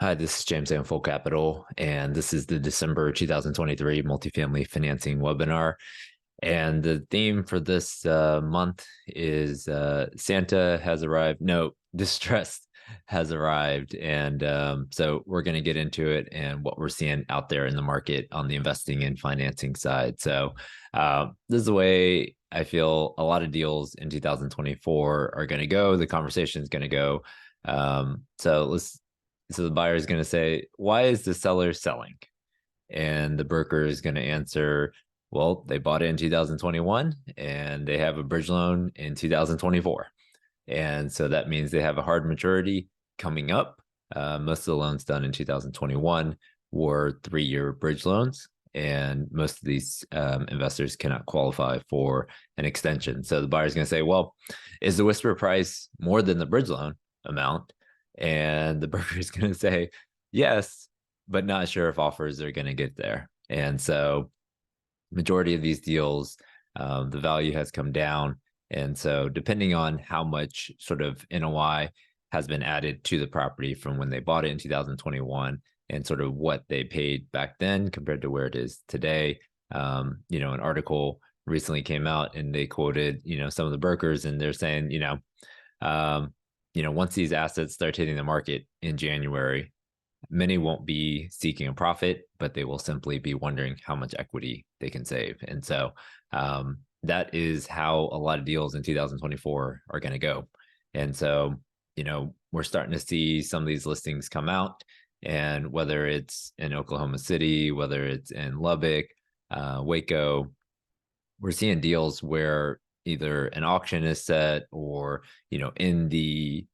Hi, this is James Eng Full Capital, and this is the December 2023 multifamily financing webinar. And the theme for this month is Santa has arrived. No, distress has arrived. And so we're going to get into it and what we're seeing out there in the market on the investing and financing side. So this is the way I feel a lot of deals in 2024 are going to go. The conversation is going to go. So the buyer is going to say, why is the seller selling? And the broker is going to answer, well, they bought it in 2021 and they have a bridge loan in 2024. And so that means they have a hard maturity coming up. Most of the loans done in 2021 were 3-year bridge loans. And most of these investors cannot qualify for an extension. So the buyer is going to say, well, is the whisper price more than the bridge loan amount? And the broker is going to say, yes, but not sure if offers are going to get there. And so majority of these deals, the value has come down. And so depending on how much sort of NOI has been added to the property from when they bought it in 2021 and sort of what they paid back then compared to where it is today, an article recently came out and they quoted, some of the brokers and they're saying, once these assets start hitting the market in January, many won't be seeking a profit, but they will simply be wondering how much equity they can save. And so that is how a lot of deals in 2024 are going to go. And so, we're starting to see some of these listings come out, and whether it's in Oklahoma City, whether it's in Lubbock, Waco, we're seeing deals where either an auction is set or, in the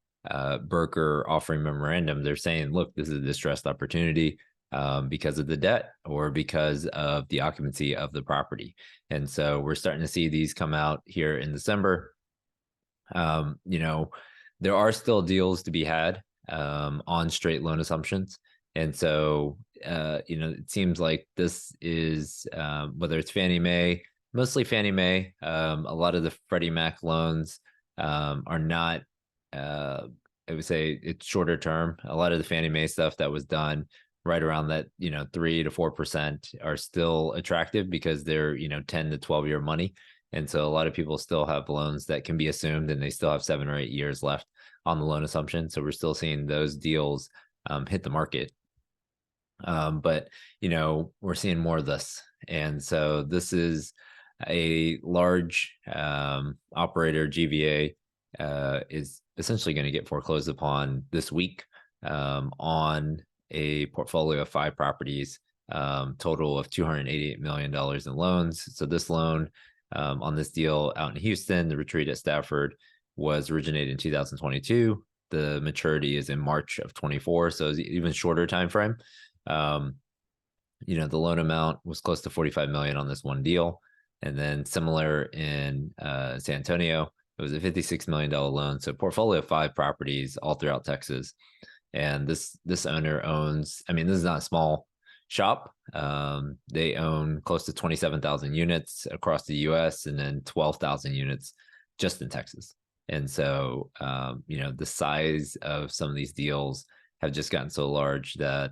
broker offering memorandum, they're saying, look, this is a distressed opportunity because of the debt or because of the occupancy of the property. And so we're starting to see these come out here in December. There are still deals to be had on straight loan assumptions. And so, it seems like this is, whether it's Fannie Mae, mostly Fannie Mae. A lot of the Freddie Mac loans are not, I would say it's shorter term. A lot of the Fannie Mae stuff that was done right around that, 3 to 4% are still attractive because they're, 10 to 12-year money. And so a lot of people still have loans that can be assumed and they still have 7 or 8 years left on the loan assumption. So we're still seeing those deals hit the market. But, we're seeing more of this. And so this is a large operator, GVA, is essentially going to get foreclosed upon this week on a portfolio of 5 properties, total of $288 million in loans. So this loan on this deal out in Houston, the retreat at Stafford, was originated in 2022. The maturity is in March of 24, so it's even shorter time frame. The loan amount was close to 45 million on this one deal. And then similar in San Antonio, it was a $56 million loan. So portfolio of 5 properties all throughout Texas. And this owner owns, this is not a small shop. They own close to 27,000 units across the US and then 12,000 units just in Texas. And so, the size of some of these deals have just gotten so large that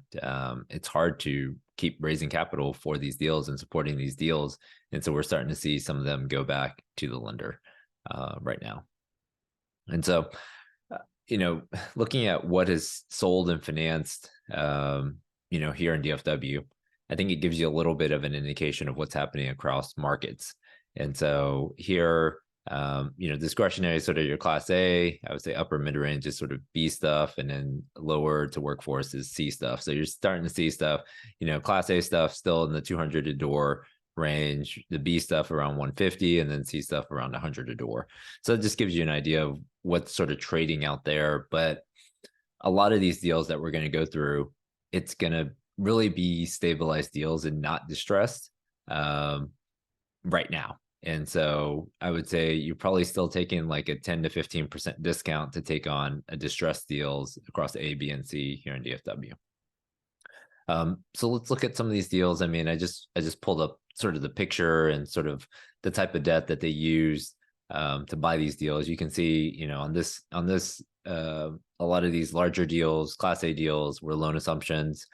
it's hard to keep raising capital for these deals and supporting these deals. And so we're starting to see some of them go back to the lender right now. And so, looking at what is sold and financed, here in DFW, I think it gives you a little bit of an indication of what's happening across markets. And so here, discretionary is sort of your class A. I would say upper mid range is sort of B stuff, and then lower to workforce is C stuff. So you're starting to see stuff, class A stuff still in the 200 a door range, the B stuff around 150, and then C stuff around 100 a door. So it just gives you an idea of what's sort of trading out there. But a lot of these deals that we're going to go through, it's going to really be stabilized deals and not distressed right now. And so I would say you're probably still taking like a 10 to 15% discount to take on a distressed deals across A, B, and C here in DFW. So let's look at some of these deals. I just pulled up sort of the picture and sort of the type of debt that they used. to buy these deals. You can see, on this a lot of these larger deals, Class A deals, were loan assumptions.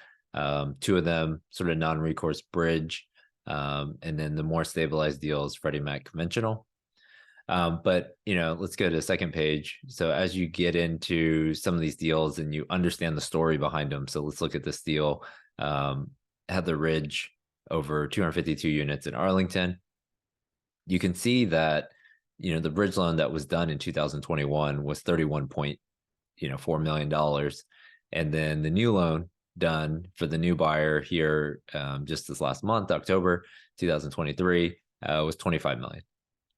Two of them sort of non-recourse bridge, and then the more stabilized deals, Freddie Mac conventional. But let's go to the second page. So as you get into some of these deals and you understand the story behind them, so let's look at this deal. Heather Ridge, over 252 units in Arlington. You can see that the bridge loan that was done in 2021 was $31.4 million, and then the new loan done for the new buyer here just this last month, October 2023, was $25 million.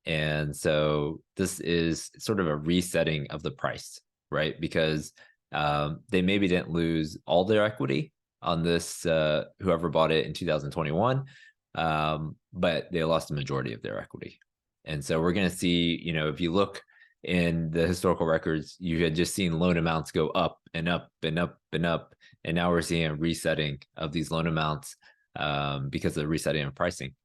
And so this is sort of a resetting of the price, right? Because they maybe didn't lose all their equity on this, whoever bought it in 2021, but they lost the majority of their equity. And so we're going to see, if you look in the historical records, you had just seen loan amounts go up and up and up and up. And now we're seeing a resetting of these loan amounts because of the resetting of pricing.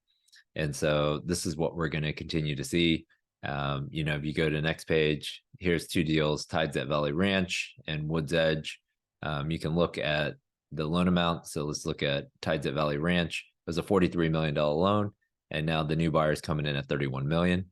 And so this is what we're going to continue to see. If you go to the next page, here's two deals, Tides at Valley Ranch and Woods Edge. You can look at the loan amount. So let's look at Tides at Valley Ranch. It was a $43 million loan, and now the new buyer is coming in at $31 million.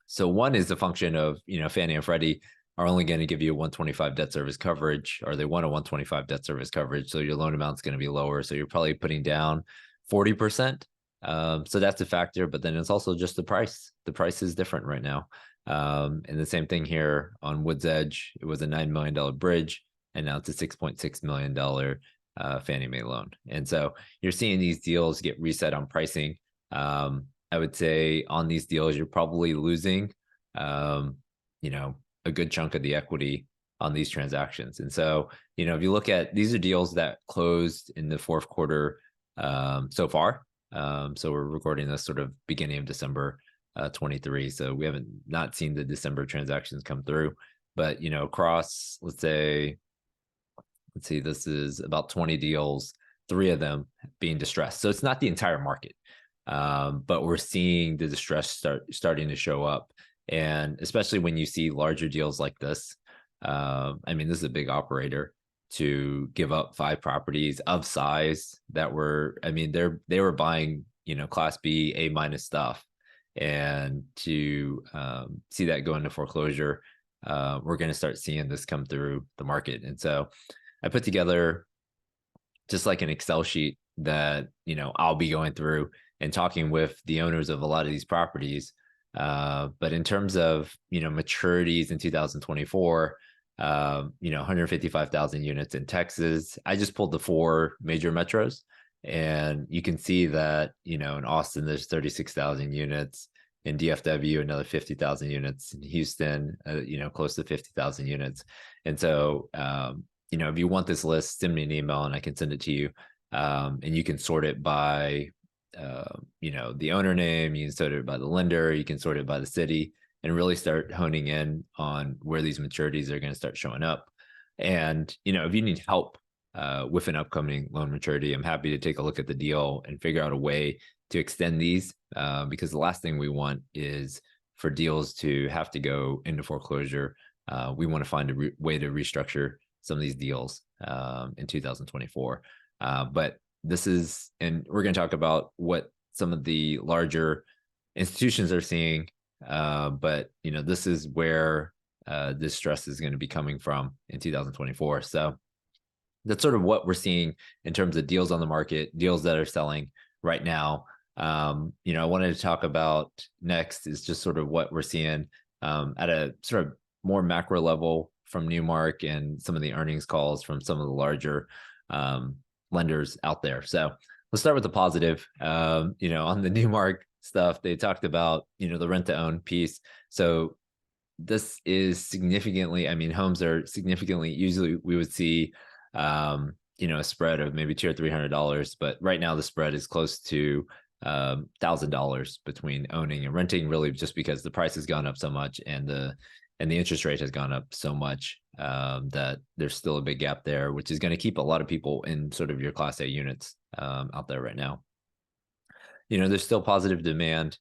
So one is a function of, Fannie and Freddie are only going to give you a 125 debt service coverage, or they want a 125 debt service coverage. So your loan amount is going to be lower. So you're probably putting down 40%. So that's a factor, but then it's also just the price. The price is different right now. And the same thing here on Woods Edge. It was a $9 million bridge, and now it's a $6.6 million Fannie Mae loan. And so you're seeing these deals get reset on pricing. I would say on these deals, you're probably losing, a good chunk of the equity on these transactions. And so, if you look at, these are deals that closed in the fourth quarter so far. So we're recording this sort of beginning of December 23. So we haven't not seen the December transactions come through, but across, let's see, this is about 20 deals, 3 of them being distressed. So it's not the entire market, but we're seeing the distress starting to show up. And especially when you see larger deals like this, this is a big operator to give up 5 properties of size that were, they were buying, Class B, A- stuff. And to see that go into foreclosure, we're going to start seeing this come through the market. And so I put together just like an Excel sheet that, I'll be going through and talking with the owners of a lot of these properties. But in terms of, maturities in 2024, 155,000 units in Texas. I just pulled the 4 major metros, and you can see that, in Austin, there's 36,000 units. In DFW, another 50,000 units. In Houston, close to 50,000 units. And so, if you want this list, send me an email and I can send it to you. And you can sort it by, the owner name, you can sort it by the lender, you can sort it by the city, and really start honing in on where these maturities are going to start showing up. And, if you need help with an upcoming loan maturity, I'm happy to take a look at the deal and figure out a way to extend these, because the last thing we want is for deals to have to go into foreclosure. We want to find a way to restructure some of these deals in 2024. But this is, and we're going to talk about what some of the larger institutions are seeing. But this is where this stress is going to be coming from in 2024. So that's sort of what we're seeing in terms of deals on the market, deals that are selling right now. I wanted to talk about next is just sort of what we're seeing at a sort of more macro level from Newmark and some of the earnings calls from some of the larger lenders out there. So let's start with the positive. On the Newmark stuff, they talked about, the rent to own piece. So this is significantly, homes are significantly, usually we would see, a spread of maybe $200 or $300, but right now the spread is close to $1,000 between owning and renting, really just because the price has gone up so much and the interest rate has gone up so much that there's still a big gap there, which is going to keep a lot of people in sort of your Class A units out there right now. There's still positive demand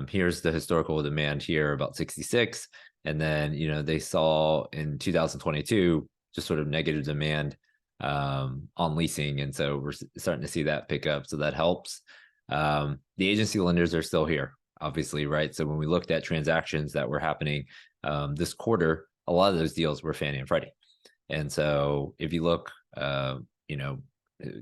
Here's the historical demand here, about 66. And then, they saw in 2022 just sort of negative demand on leasing. And so we're starting to see that pick up. So that helps. The agency lenders are still here, obviously, right? So when we looked at transactions that were happening this quarter, a lot of those deals were Fannie and Freddie. And so if you look,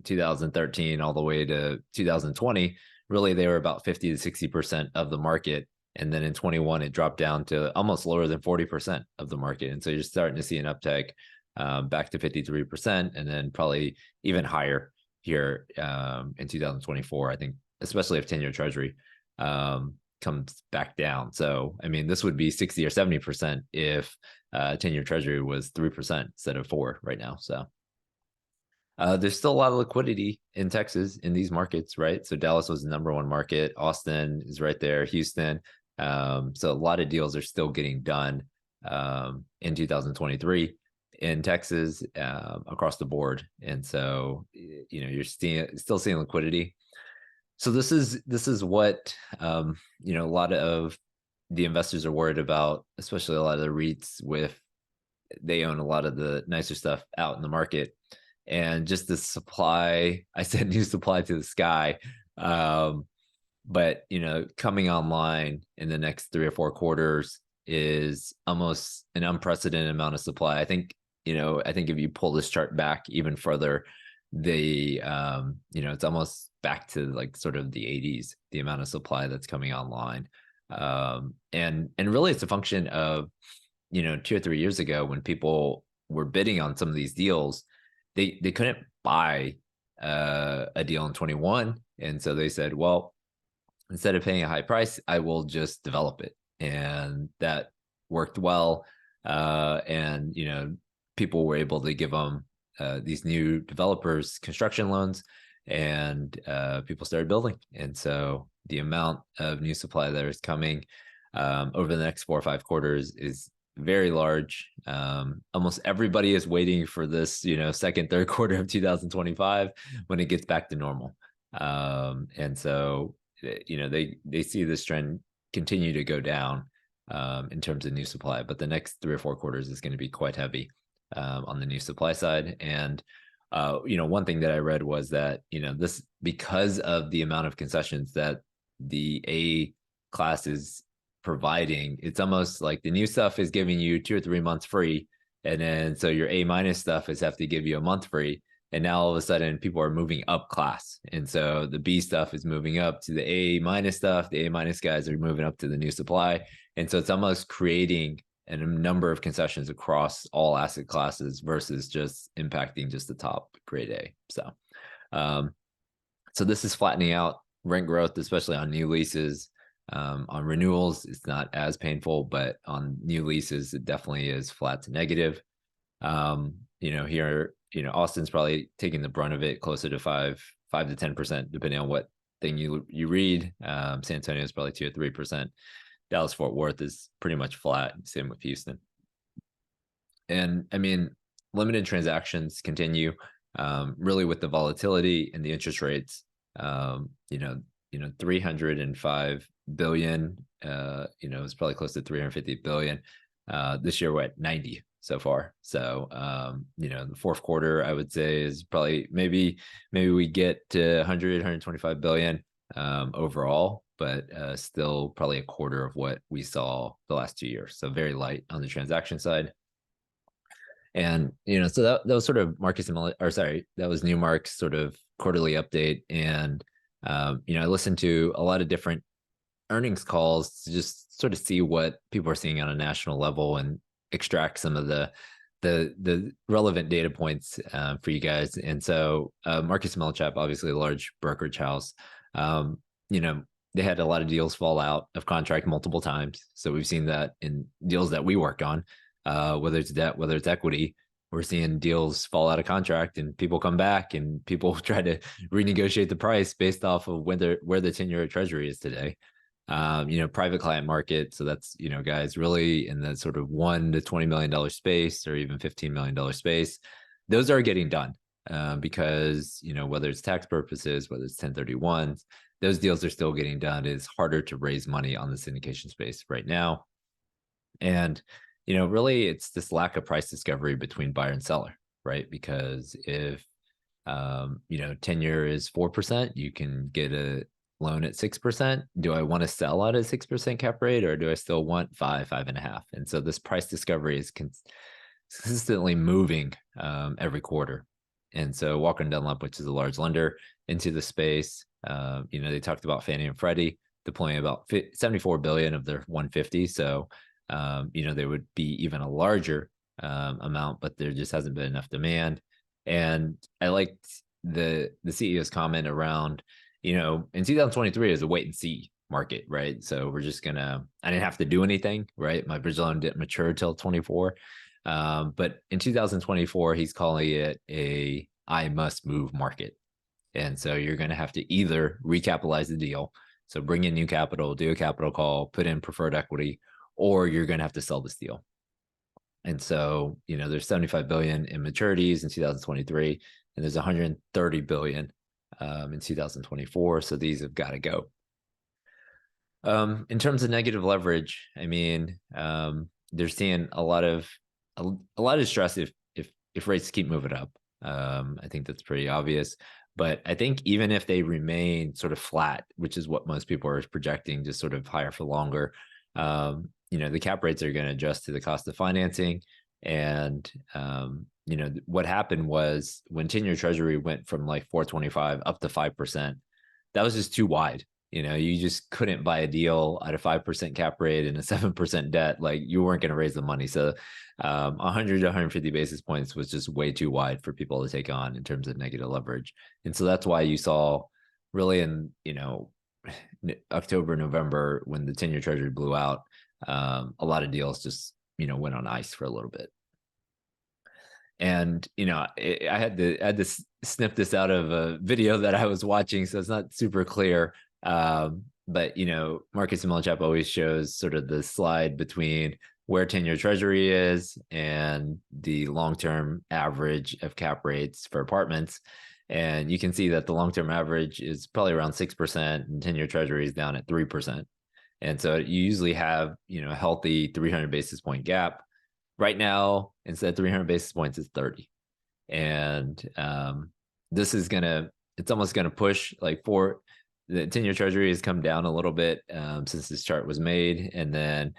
2013 all the way to 2020, really they were about 50 to 60% of the market. And then in 21, it dropped down to almost lower than 40% of the market. And so you're starting to see an uptick back to 53%, and then probably even higher here in 2024, I think, especially if 10-year Treasury comes back down. So, I mean, this would be 60 or 70% if 10-year Treasury was 3% instead of 4 right now. So there's still a lot of liquidity in Texas in these markets, right? So Dallas was the number one market. Austin is right there. Houston. So a lot of deals are still getting done in 2023 in Texas across the board. And so, you're still seeing liquidity. So this is what, a lot of the investors are worried about, especially a lot of the REITs they own a lot of the nicer stuff out in the market. And just the supply, I said new supply to the sky. But, coming online in the next 3 or 4 quarters is almost an unprecedented amount of supply. I think if you pull this chart back even further, it's almost back to like sort of the 80s, the amount of supply that's coming online. And really it's a function of, 2 or 3 years ago when people were bidding on some of these deals, they couldn't buy a deal in 21. And so they said, well, instead of paying a high price, I will just develop it. And that worked well. And, people were able to give them these new developers construction loans, and people started building. And so the amount of new supply that is coming over the next 4 or 5 quarters is very large. Almost everybody is waiting for this, second, third quarter of 2025 when it gets back to normal. And so, they see this trend continue to go down in terms of new supply, but the next 3 or 4 quarters is going to be quite heavy on the new supply side. And one thing that I read was that this, because of the amount of concessions that the A class is providing, it's almost like the new stuff is giving you 2 or 3 months free, and then so your A minus stuff is have to give you a month free. And now all of a sudden people are moving up class. And so the B stuff is moving up to the A minus stuff. The A minus guys are moving up to the new supply. And so it's almost creating a number of concessions across all asset classes versus just impacting just the top grade A. So this is flattening out rent growth, especially on new leases. On renewals, it's not as painful, but on new leases, it definitely is flat to negative. Here, Austin's probably taking the brunt of it, closer to 5 to 10%, depending on what thing you read. San Antonio is probably 2 or 3%. Dallas Fort Worth is pretty much flat. Same with Houston. And I mean, limited transactions continue, really with the volatility and the interest rates. 305 billion. It's probably close to 350 billion. This year we're at 90 so far. So, the fourth quarter, I would say, is probably maybe we get to 100, 125 billion overall, but still probably a quarter of what we saw the last 2 years. So very light on the transaction side. And, so that was sort of that was Newmark's sort of quarterly update. And, I listened to a lot of different earnings calls to just sort of see what people are seeing on a national level and extract some of the relevant data points for you guys. And so Marcus & Millichap, obviously a large brokerage house, they had a lot of deals fall out of contract multiple times. So we've seen that in deals that we work on, whether it's debt, whether it's equity. We're seeing deals fall out of contract and people come back and people try to renegotiate the price based off of where the 10-year Treasury is today. Private client market. So that's, guys really in the sort of $1 to $20 million space, or even $15 million space. Those are getting done because, whether it's tax purposes, whether it's 1031s, those deals are still getting done. It's harder to raise money on the syndication space right now. And, really it's this lack of price discovery between buyer and seller, right? Because if, 10-year is 4%, you can get a loan at 6%. Do I want to sell at a 6% cap rate, or do I still want 5.5? And so this price discovery is consistently moving every quarter. And so Walker & Dunlop, which is a large lender into the space, they talked about Fannie and Freddie deploying about 74 billion of their 150. So, there would be even a larger amount, but there just hasn't been enough demand. And I liked the CEO's comment around, in 2023 is a wait and see market, right? So we're just I didn't have to do anything, right? My bridge loan didn't mature till 24. But in 2024, he's calling it a I must move market. And so you're going to have to either recapitalize the deal, so bring in new capital, do a capital call, put in preferred equity, or you're going to have to sell this deal. And so, there's 75 billion in maturities in 2023, and there's 130 billion in 2024. So these have got to go. In terms of negative leverage, I mean, they're seeing a lot of stress if rates keep moving up. I think that's pretty obvious. But I think even if they remain sort of flat, which is what most people are projecting, just sort of higher for longer, the cap rates are going to adjust to the cost of financing. And, what happened was when 10-year treasury went from like 4.25 up to 5%, that was just too wide. You just couldn't buy a deal at a 5% cap rate and a 7% debt. Like, you weren't going to raise the money. So 100 to 150 basis points was just way too wide for people to take on in terms of negative leverage. And so that's why you saw really in, October, November, when the 10-year treasury blew out, a lot of deals just, went on ice for a little bit. And, I had to snip this out of a video that I was watching, so it's not super clear. But, Marcus and Millichap always shows sort of the slide between where 10-year treasury is and the long-term average of cap rates for apartments. And you can see that the long-term average is probably around 6% and 10-year treasury is down at 3%. And so you usually have, a healthy 300 basis point gap. Right now, instead of 300 basis points, it's 30. And this is it's almost going to push like for the 10-year treasury has come down a little bit since this chart was made. And then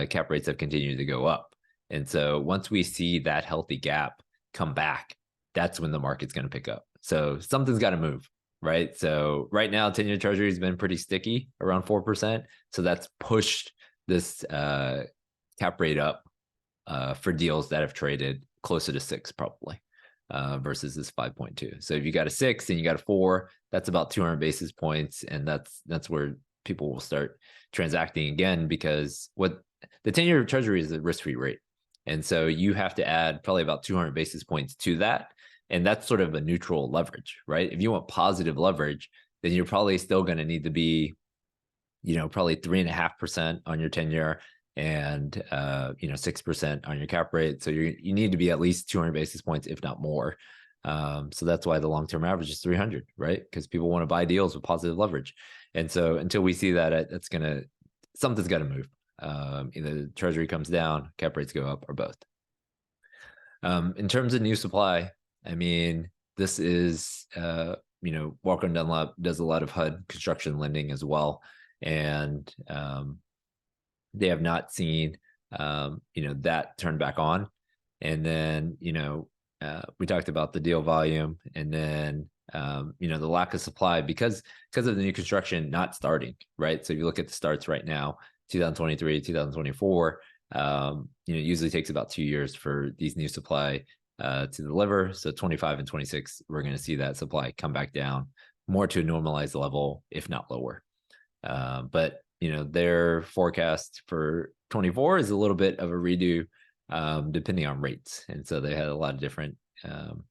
cap rates have continued to go up. And so once we see that healthy gap come back, that's when the market's going to pick up. So something's got to move, right? So right now, 10-year treasury has been pretty sticky around 4%. So that's pushed this cap rate up for deals that have traded closer to 6 probably versus this 5.2. So if you got a 6 and you got a 4, that's about 200 basis points. And that's where people will start transacting again, because what the 10-year treasury is a risk-free rate. And so you have to add probably about 200 basis points to that. And that's sort of a neutral leverage, right? If you want positive leverage, then you're probably still going to need to be, probably 3.5% on your 10-year and 6% on your cap rate. So you need to be at least 200 basis points, if not more. So that's why the long-term average is 300, right? Because people want to buy deals with positive leverage. And so until we see that, something's got to move. Either the treasury comes down, cap rates go up, or both. In terms of new supply, I mean, this is, Walker & Dunlop does a lot of HUD construction lending as well. And they have not seen, that turn back on. And then, we talked about the deal volume, and then, the lack of supply because of the new construction not starting, right? So if you look at the starts right now, 2023, 2024, usually takes about 2 years for these new supply to deliver. So 25 and 26, we're going to see that supply come back down more to a normalized level, if not lower. But their forecast for 24 is a little bit of a redo, depending on rates. And so they had a lot of different, and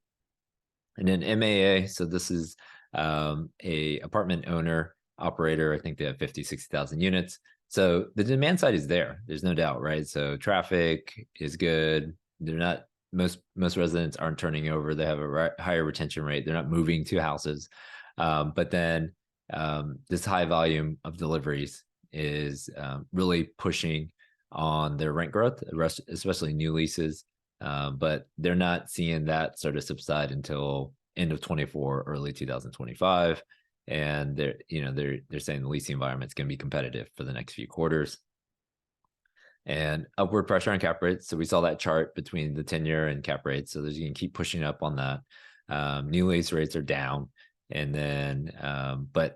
then MAA. So this is a apartment owner operator. I think they have 50, 60,000 units. So the demand side is there. There's no doubt, right? So traffic is good. They're not, most residents aren't turning over. They have a higher retention rate. They're not moving to houses. But then this high volume of deliveries is really pushing on their rent growth, especially new leases. But they're not seeing that sort of subside until end of 24, early 2025. And they're saying the leasing environment is going to be competitive for the next few quarters. And upward pressure on cap rates. So we saw that chart between the 10-year and cap rates. So there's going to keep pushing up on that. New lease rates are down, and then but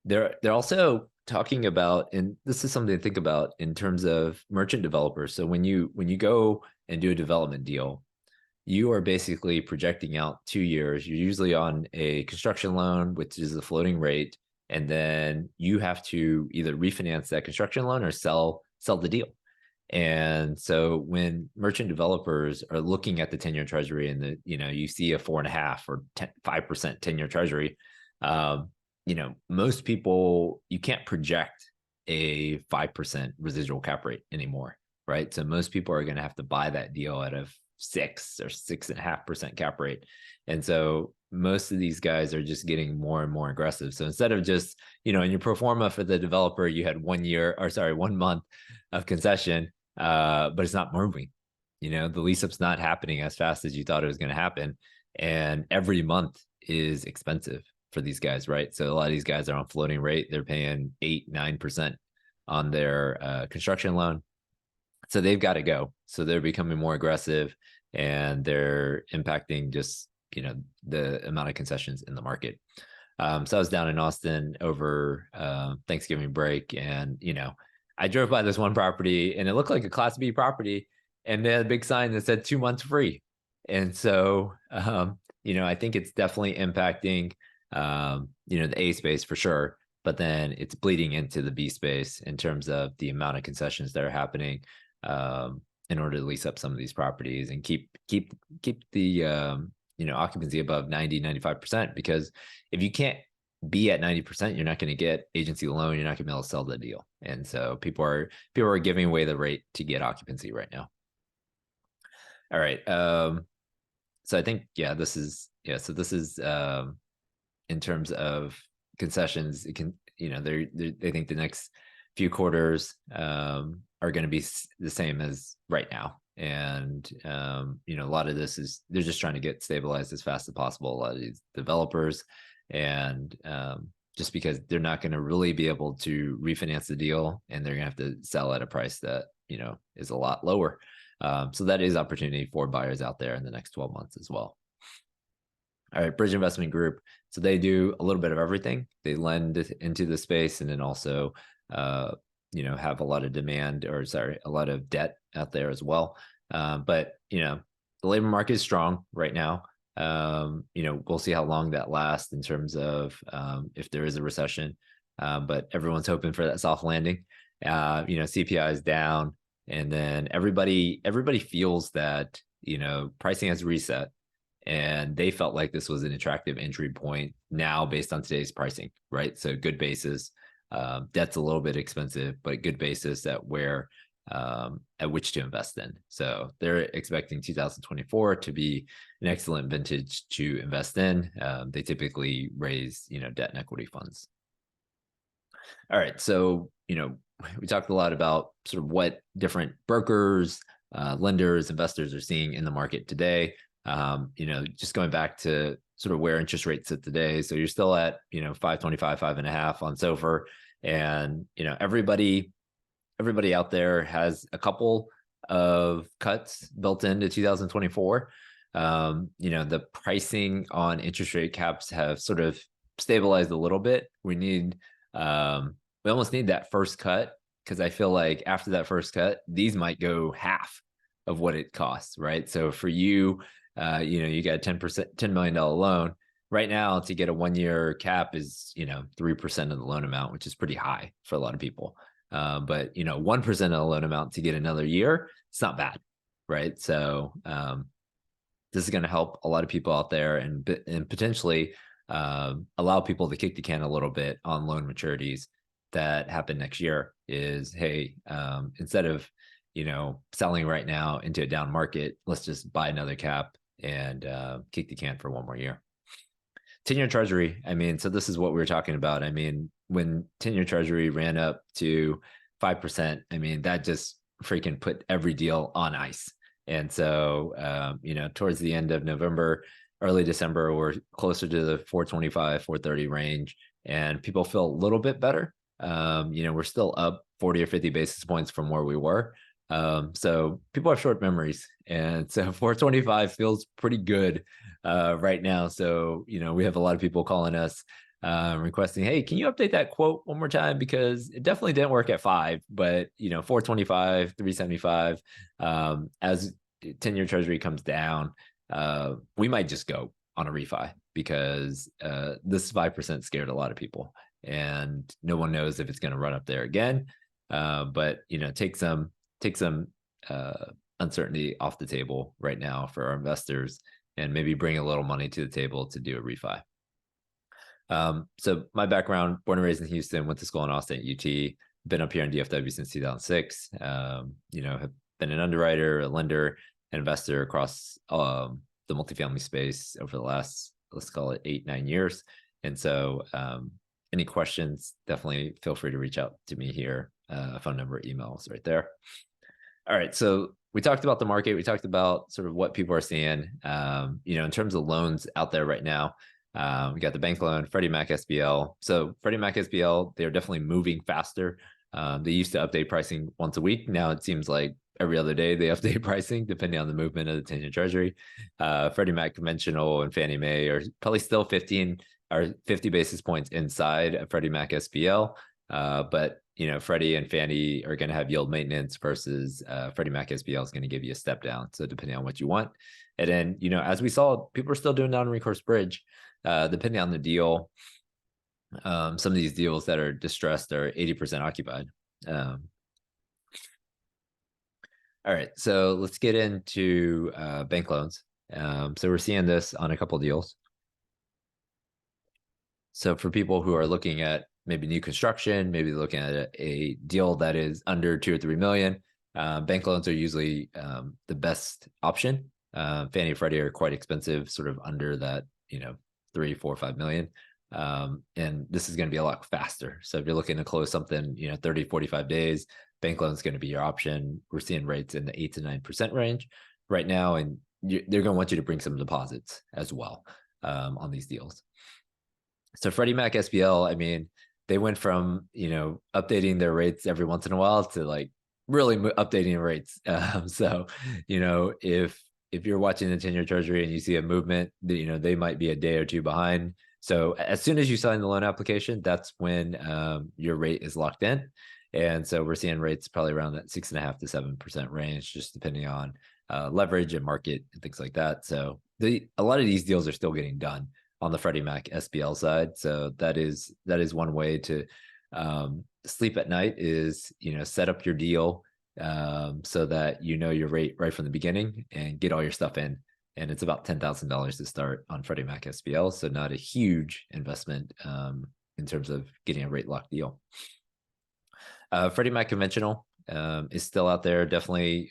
they're also talking about, and this is something to think about in terms of merchant developers. So when you go and do a development deal, you are basically projecting out 2 years. You're usually on a construction loan, which is a floating rate, and then you have to either refinance that construction loan or sell the deal. And so when merchant developers are looking at the 10-year treasury and you see a 4.5 or 5% 10-year treasury, most people, you can't project a 5% residual cap rate anymore, right? So most people are going to have to buy that deal at a 6 or 6.5% cap rate. And so most of these guys are just getting more and more aggressive. So instead of just, in your pro forma for the developer, you had 1 month of concession, but it's not moving. The lease up's not happening as fast as you thought it was going to happen. And every month is expensive for these guys, right? So a lot of these guys are on floating rate. They're paying 8-9% on their construction loan. So they've got to go. So they're becoming more aggressive, and they're impacting just, the amount of concessions in the market. So I was down in Austin over Thanksgiving break, and, I drove by this one property and it looked like a Class B property, and they had a big sign that said 2 months free. And so, I think it's definitely impacting, the A space for sure, but then it's bleeding into the B space in terms of the amount of concessions that are happening in order to lease up some of these properties and keep the occupancy above 90-95%. Because if you can't be at 90%, you're not going to get agency loan. You're not going to be able to sell the deal. And so people are giving away the rate to get occupancy right now. All right. So I think, this is in terms of concessions, it can, they think the next few quarters are going to be the same as right now. And, a lot of this is, they're just trying to get stabilized as fast as possible. A lot of these developers, and just because they're not going to really be able to refinance the deal, and they're going to have to sell at a price that, is a lot lower. So that is opportunity for buyers out there in the next 12 months as well. All right, Bridge Investment Group. So they do a little bit of everything. They lend into the space, and then also, have a lot of a lot of debt out there as well. But, the labor market is strong right now. We'll see how long that lasts in terms of if there is a recession. But everyone's hoping for that soft landing. CPI is down, and then everybody feels that, pricing has reset, and they felt like this was an attractive entry point now based on today's pricing, right? So good basis. Debt's a little bit expensive, but good basis at which to invest in. So they're expecting 2024 to be an excellent vintage to invest in. They typically raise, debt and equity funds. All right. So, we talked a lot about sort of what different brokers, lenders, investors are seeing in the market today. Just going back to sort of where interest rates sit today. So you're still at, 5.25, 5.5 on SOFR. And, everybody out there has a couple of cuts built into 2024. The pricing on interest rate caps have sort of stabilized a little bit. We almost need that first cut, because I feel like after that first cut, these might go half of what it costs, right? So for you, you got a $10 million loan right now. To get a 1-year cap is 3% of the loan amount, which is pretty high for a lot of people. But 1% of the loan amount to get another year, it's not bad, right? So this is going to help a lot of people out there, and potentially allow people to kick the can a little bit on loan maturities that happen next year. Is, hey, instead of selling right now into a down market, let's just buy another cap and kick the can for 1 more year. 10-year treasury, I mean, so this is what we were talking about. I mean, when 10-year treasury ran up to 5%, I mean, that just freaking put every deal on ice. And so, towards the end of November, early December, we're closer to the 425, 430 range, and people feel a little bit better. We're still up 40 or 50 basis points from where we were. So people have short memories, and so 425 feels pretty good right now. So, we have a lot of people calling us requesting, hey, can you update that quote one more time? Because it definitely didn't work at 5, but 425, 375, as 10-year treasury comes down, we might just go on a refi because this 5% scared a lot of people, and no one knows if it's going to run up there again. But take some uncertainty off the table right now for our investors, and maybe bring a little money to the table to do a refi. So my background, born and raised in Houston, went to school in Austin at UT, been up here in DFW since 2006. Have been an underwriter, a lender, an investor across the multifamily space over the last, let's call it 8-9 years. And so any questions, definitely feel free to reach out to me here. Phone number, emails right there. All right. So we talked about the market. We talked about sort of what people are seeing, in terms of loans out there right now. We got the bank loan, Freddie Mac SBL. So Freddie Mac SBL, they're definitely moving faster. They used to update pricing once a week. Now it seems like every other day they update pricing depending on the movement of the 10-year treasury. Freddie Mac conventional and Fannie Mae are probably still 15 or 50 basis points inside of Freddie Mac SBL. But Freddie and Fannie are going to have yield maintenance versus Freddie Mac SBL is going to give you a step down. So depending on what you want. And then, as we saw, people are still doing non-recourse bridge, depending on the deal. Some of these deals that are distressed are 80% occupied. All right, so let's get into bank loans. So we're seeing this on a couple of deals. So for people who are looking at maybe new construction, maybe looking at a deal that is under 2 or 3 million, bank loans are usually the best option. Fannie and Freddie are quite expensive, sort of under that, 3, 4, 5 million. And this is going to be a lot faster. So if you're looking to close something, 30, 45 days, bank loan is going to be your option. We're seeing rates in the 8 to 9% range right now, and they're going to want you to bring some deposits as well on these deals. So Freddie Mac SBL, I mean, they went from, updating their rates every once in a while to like really updating rates. So, if you're watching the 10-year treasury and you see a movement, they might be a day or two behind. So as soon as you sign the loan application, that's when your rate is locked in. And so we're seeing rates probably around that 6.5 to 7% range, just depending on leverage and market and things like that. So a lot of these deals are still getting done on the Freddie Mac SBL side. So that is one way to sleep at night is, set up your deal so that your rate right from the beginning and get all your stuff in. And it's about $10,000 to start on Freddie Mac SBL. So not a huge investment in terms of getting a rate lock deal. Freddie Mac conventional is still out there, definitely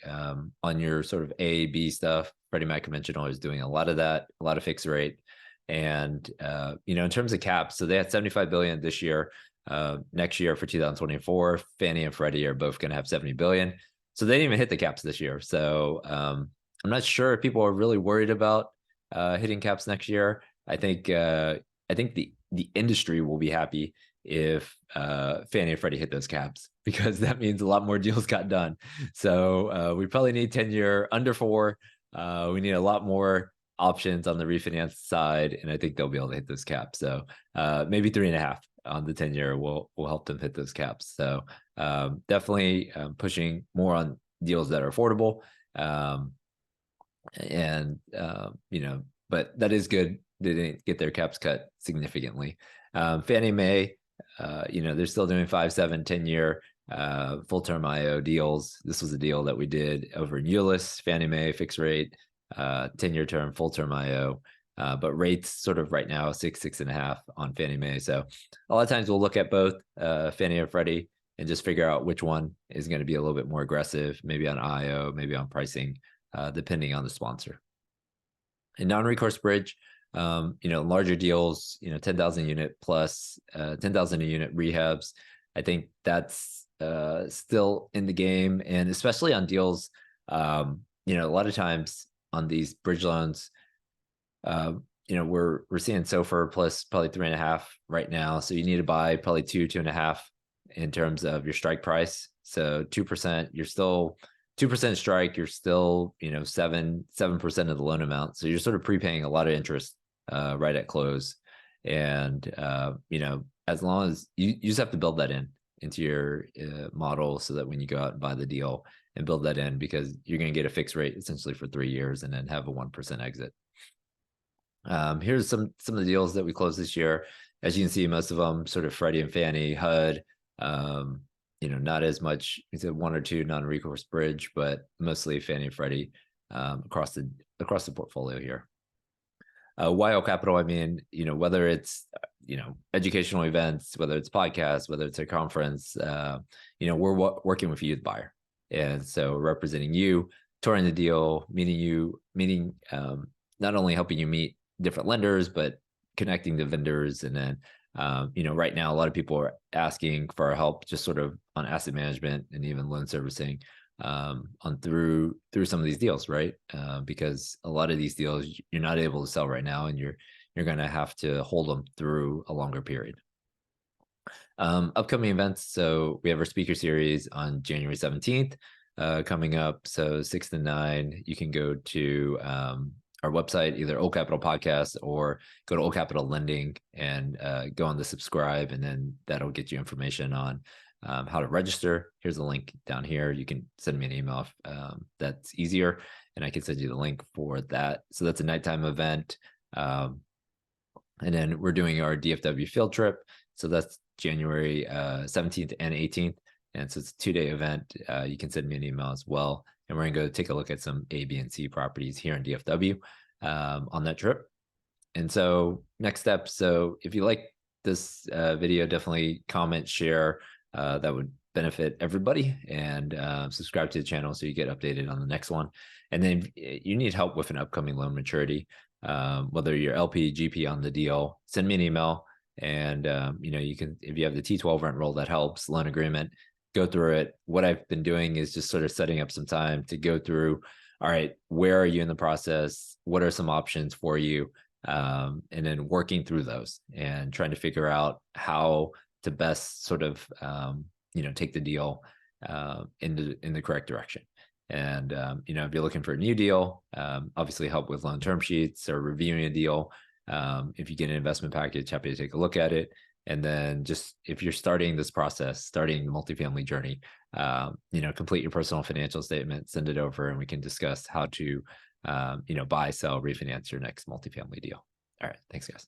on your sort of A, B stuff. Freddie Mac conventional is doing a lot of that, a lot of fixed rate. And, in terms of caps, so they had 75 billion this year. Next year for 2024, Fannie and Freddie are both going to have 70 billion. So they didn't even hit the caps this year. So I'm not sure if people are really worried about hitting caps next year. I think the industry will be happy if Fannie and Freddie hit those caps, because that means a lot more deals got done. So we probably need 10-year under 4. We need a lot more options on the refinance side, and I think they'll be able to hit those caps. So maybe 3.5 on the 10-year will help them hit those caps. So definitely pushing more on deals that are affordable. But that is good. They didn't get their caps cut significantly. Fannie Mae, they're still doing 5, 7, 10-year full-term IO deals. This was a deal that we did over in Euless, Fannie Mae fixed rate, 10-year term, full-term IO. But rates sort of right now 6.5 on Fannie Mae. So a lot of times we'll look at both Fannie and Freddie and just figure out which one is going to be a little bit more aggressive, maybe on IO, maybe on pricing, depending on the sponsor. In non-recourse bridge, Larger deals, 10,000 unit plus, 10,000 a unit rehabs. I think that's still in the game, and especially on deals, a lot of times on these bridge loans, we're seeing SOFR plus probably 3.5 right now. So you need to buy probably 2.5 in terms of your strike price. So 2%, you're still 2% strike, you're still 7% of the loan amount. So you're sort of prepaying a lot of interest right at close. And as long as you just have to build that into your model, so that when you go out and buy the deal and build that in, because you're going to get a fixed rate essentially for 3 years and then have a 1% exit. Here's some of the deals that we closed this year. As you can see, most of them sort of Freddie and Fannie, HUD. Not as much. It's a 1 or 2 non-recourse bridge, but mostly Fannie and Freddie across the portfolio here. YO Capital, I mean, whether it's educational events, whether it's podcasts, whether it's a conference, we're working with you, the buyer, and so representing you, touring the deal, meeting not only helping you meet different lenders, but connecting the vendors. And then, right now, a lot of people are asking for our help just sort of on asset management and even loan servicing through some of these deals, right? Because a lot of these deals you're not able to sell right now, and you're going to have to hold them through a longer period. Upcoming events. So we have our speaker series on January 17th coming up. So 6 to 9, you can go to our website, either Old Capital Podcast or go to Old Capital Lending and go on the subscribe, and then that'll get you information on how to register. Here's a link down here. You can send me an email if that's easier, and I can send you the link for that. So that's a nighttime event. And then we're doing our DFW field trip. So that's January 17th and 18th. And so it's a 2-day event. You can send me an email as well. And we're going to go take a look at some A, B, and C properties here in DFW on that trip. And so next step. So if you like this video, definitely comment, share. That would benefit everybody, and subscribe to the channel so you get updated on the next one. And then if you need help with an upcoming loan maturity, whether you're LP, GP on the deal, send me an email. And you can, if you have the T12 rent roll that helps, loan agreement, go through it. What I've been doing is just sort of setting up some time to go through, all right, where are you in the process? What are some options for you? And then working through those and trying to figure out how to best sort of take the deal in the correct direction. And if you're looking for a new deal, obviously help with loan term sheets or reviewing a deal. If you get an investment package, happy to take a look at it. And then just if you're starting this process, starting the multifamily journey, complete your personal financial statement, send it over, and we can discuss how to buy, sell, refinance your next multifamily deal. All right, thanks guys.